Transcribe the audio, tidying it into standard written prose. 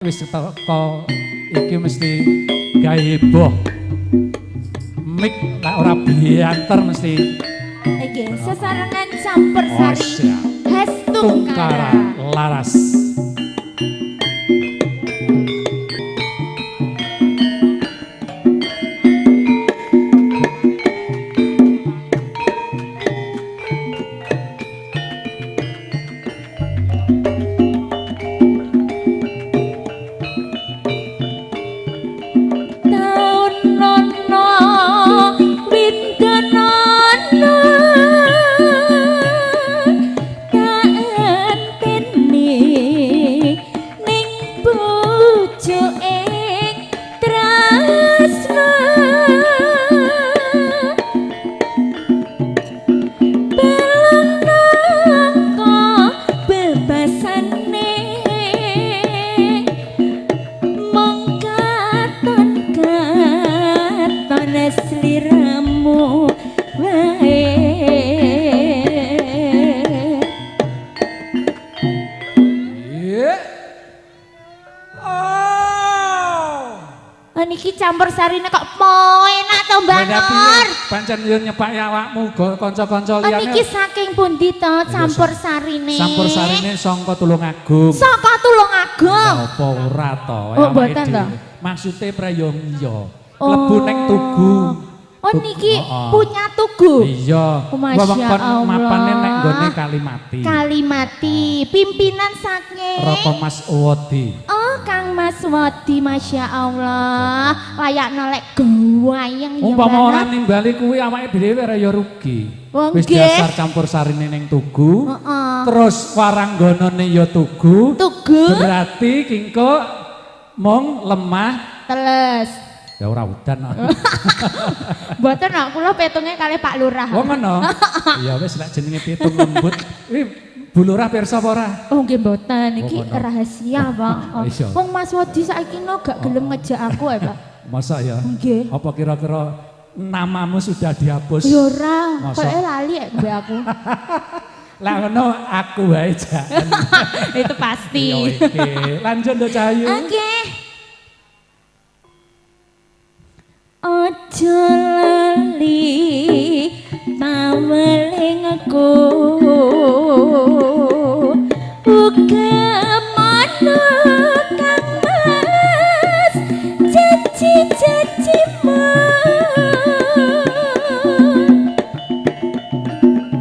Wis teko iki mesti gawe heboh. Mik lek ora bianter mesti. Iki sesarengan campur sari. Khas Tungkara. Laras. Niki campur sarine kok enak to Mbak Nur. Pancen yo nyepaki awakmu go kanca-kanca liyane. Niki saking pundi to campur sarine? Campur sarine saka Tulungagung. Saka Tulungagung. Apa ora to? Oh mboten to. Maksude prayong iya. Klebu ning Tugu. Oh niki punya Tugu. Iya. Masya Allah. Mapane nek nggone Kalimati. Kalimati, pimpinan saking Roko Mas Wodi. Oh Kang Mas Wodi, Masya Allah. Layakno lek gawayang ya. Umpama ora nimbali kuwi awake dhewe ora ya rugi. Wis dasar campur sarine ning Tugu. Terus waranggonane ya Tugu. Tugu. Berarti kingko mung lemah teles. Ya ora udan. Mboten kok kula petunge kalih Pak Lurah. Oh ngono. Ya wis lek jenenge pitung lembut. Bu Lurah pirsa apa ora? Oh nggih mboten, iki rahasia, Pak. Wong Mas Wodi saiki gak gelem ngejak aku ya, Pak. Masa ya? Nggih. Apa kira-kira namamu sudah dihapus? Ya ora, kok lali mbak aku. Lah ngono aku wae jan. Itu pasti. Yo iki. Lanjut Nduk Cahayu. Nggih. Ojo lali pawelingku uga